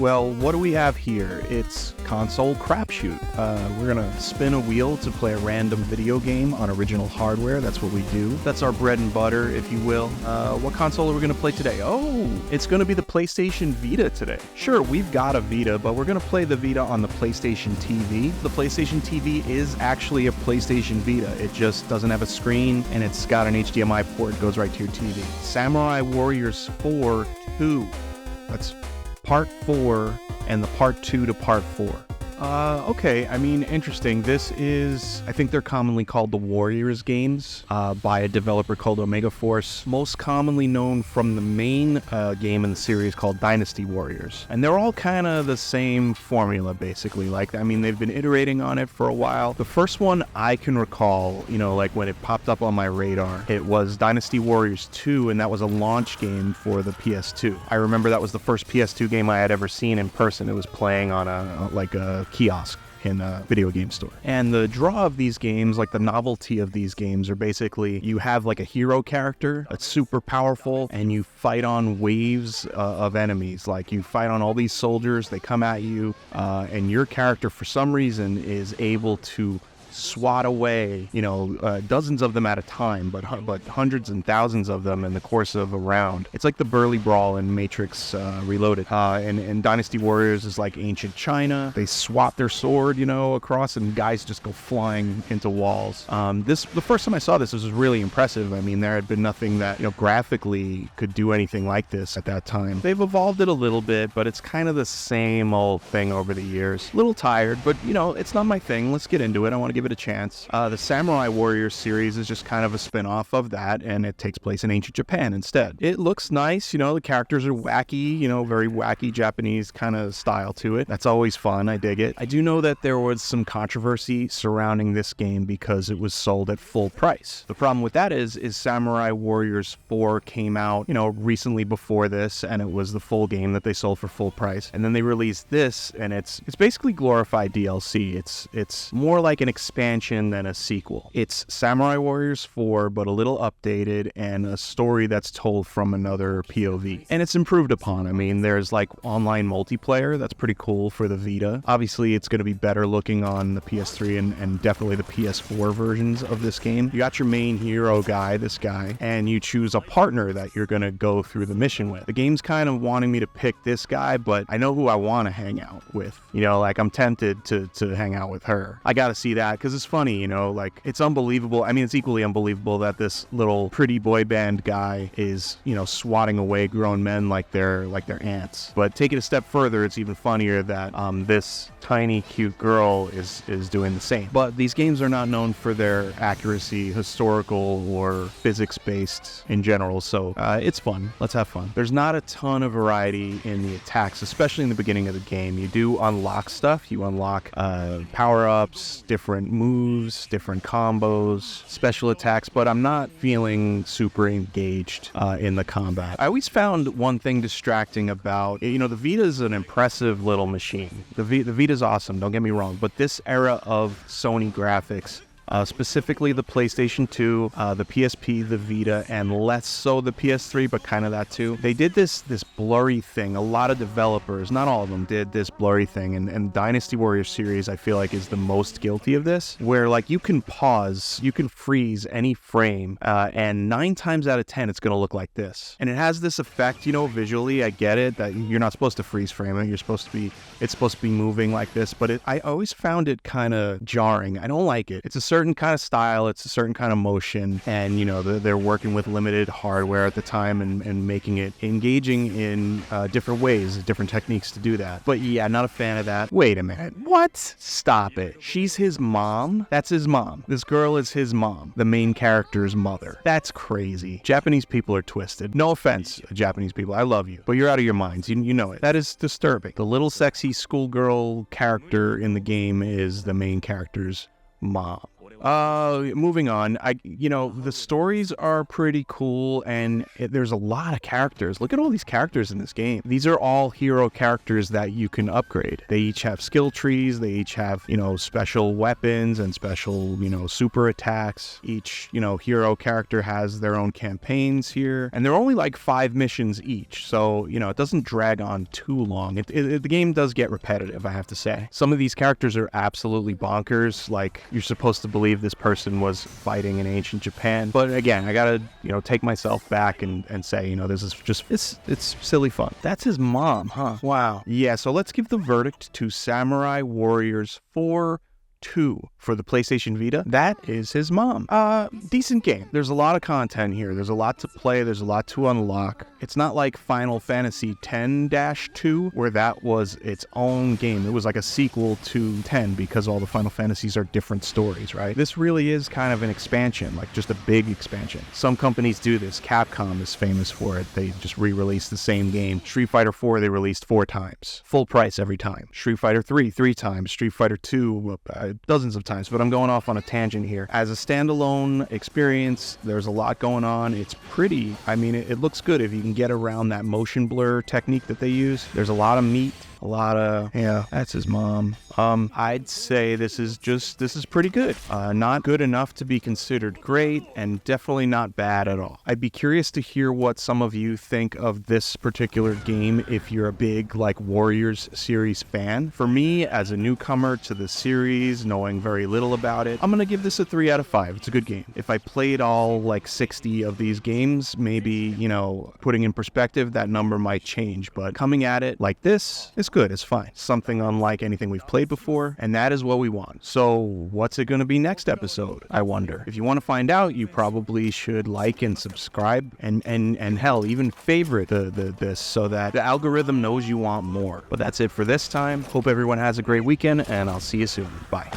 Well, what do we have here? It's console crapshoot. We're gonna spin a wheel to play a random video game on original hardware. That's what we do. That's our bread and butter, if you will. What console are we gonna play today? Oh, it's gonna be the PlayStation Vita today. Sure, we've got a Vita, but we're gonna play the Vita on the PlayStation TV. The PlayStation TV is actually a PlayStation Vita. It just doesn't have a screen, and it's got an HDMI port. It goes right to your TV. Samurai Warriors 4 2. That's Part 4 and the Part 2 to Part 4. Okay, I mean, interesting. This is, I think they're commonly called the Warriors games by a developer called Omega Force, most commonly known from the main game in the series called Dynasty Warriors. And they're all kind of the same formula, basically. Like, I mean, they've been iterating on it for a while. The first one I can recall, you know, like when it popped up on my radar, it was Dynasty Warriors 2, and that was a launch game for the PS2. I remember that was the first PS2 game I had ever seen in person. It was playing on a kiosk in a video game store. And the draw of these games, like the novelty of these games, are basically you have like a hero character that's super powerful, and you fight on waves of enemies. Like you fight on all these soldiers, they come at you, and your character for some reason is able to swat away, you know, dozens of them at a time, but hundreds and thousands of them in the course of a round. It's like the Burly Brawl in Matrix Reloaded. And Dynasty Warriors is like ancient China. They swat their sword, you know, across, and guys just go flying into walls. The first time I saw this was really impressive. I mean, there had been nothing that, you know, graphically could do anything like this at that time. They've evolved it a little bit, but it's kind of the same old thing over the years. A little tired, but, you know, it's not my thing. Let's get into it. I want to give it a chance. The Samurai Warriors series is just kind of a spin-off of that, and it takes place in ancient Japan instead. It looks nice, you know, the characters are wacky, you know, very wacky Japanese kind of style to it. That's always fun. I dig it. I do know that there was some controversy surrounding this game because it was sold at full price. The problem with that is Samurai Warriors 4 came out, you know, recently before this, and it was the full game that they sold for full price. And then they released this, and it's basically glorified DLC. It's more like an expansion than a sequel. It's Samurai Warriors 4, but a little updated, and a story that's told from another POV. And it's improved upon. I mean, there's like online multiplayer that's pretty cool for the Vita. Obviously, it's going to be better looking on the PS3 and definitely the PS4 versions of this game. You got your main hero guy, this guy, and you choose a partner that you're going to go through the mission with. The game's kind of wanting me to pick this guy, but I know who I want to hang out with. You know, like I'm tempted to hang out with her. I got to see that because it's funny, you know, like it's unbelievable. I mean, it's equally unbelievable that this little pretty boy band guy is, you know, swatting away grown men like they're ants. But take it a step further, it's even funnier that this tiny cute girl is doing the same. But these games are not known for their accuracy, historical or physics based in general, so it's fun. Let's have fun. There's not a ton of variety in the attacks, especially in the beginning of the game. You do unlock stuff. You unlock power-ups, different moves, different combos, special attacks, but I'm not feeling super engaged in the combat. I always found one thing distracting about, you know, the Vita is an impressive little machine. The Vita's awesome, don't get me wrong, but this era of Sony graphics, specifically the PlayStation 2, the PSP, the Vita, and less so the PS3, but kind of that too. They did this blurry thing. A lot of developers, not all of them, did this blurry thing, and Dynasty Warriors series, I feel like, is the most guilty of this, where like you can pause, you can freeze any frame, and 9 times out of 10, it's going to look like this. And it has this effect, you know, visually, I get it, that you're not supposed to freeze frame it, it's supposed to be moving like this, but I always found it kind of jarring. I don't like it. It's a certain kind of style, it's a certain kind of motion, and you know, they're working with limited hardware at the time and making it engaging in different ways, different techniques to do that. But yeah, not a fan of that. Wait a minute, what? Stop it. She's his mom? That's his mom. This girl is his mom, the main character's mother. That's crazy. Japanese people are twisted. No offense, Japanese people, I love you, but you're out of your minds. You know it. That is disturbing. The little sexy schoolgirl character in the game is the main character's mom. Moving on. The stories are pretty cool, and there's a lot of characters. Look at all these characters in this game. These are all hero characters that you can upgrade. They each have skill trees. They each have, special weapons and special, super attacks. Each, hero character has their own campaigns here, and they're only like 5 missions each. So, it doesn't drag on too long. The game does get repetitive, I have to say. Some of these characters are absolutely bonkers. Like, you're supposed to believe this person was fighting in ancient Japan. But again, I gotta, take myself back and say, this is just, it's silly fun. That's his mom, huh? Wow. Yeah, so let's give the verdict to Samurai Warriors 4-2 for the PlayStation Vita. That is his mom. Decent game. There's a lot of content here. There's a lot to play. There's a lot to unlock. It's not like Final Fantasy X-2, where that was its own game. It was like a sequel to 10 because all the Final Fantasies are different stories, right? This really is kind of an expansion, like just a big expansion. Some companies do this. Capcom is famous for it. They just re-release the same game. Street Fighter 4 they released 4 times. Full price every time. Street Fighter 3 times. Street Fighter 2 dozens of times, but I'm going off on a tangent here. As a standalone experience, there's a lot going on. It's pretty. I mean, it looks good if you can get around that motion blur technique that they use. There's a lot of meat. A lot of, yeah, that's his mom. I'd say this is pretty good. Not good enough to be considered great, and definitely not bad at all. I'd be curious to hear what some of you think of this particular game if you're a big, Warriors series fan. For me, as a newcomer to the series, knowing very little about it, I'm gonna give this a 3 out of 5. It's a good game. If I played all, 60 of these games, maybe, putting in perspective, that number might change, but coming at it like this, it's good, it's fine. Something unlike anything we've played before, and that is what we want. So what's it going to be next episode, I wonder? If you want to find out, you probably should like and subscribe, and hell, even favorite this so that the algorithm knows you want more. But that's it for this time. Hope everyone has a great weekend, and I'll see you soon. Bye.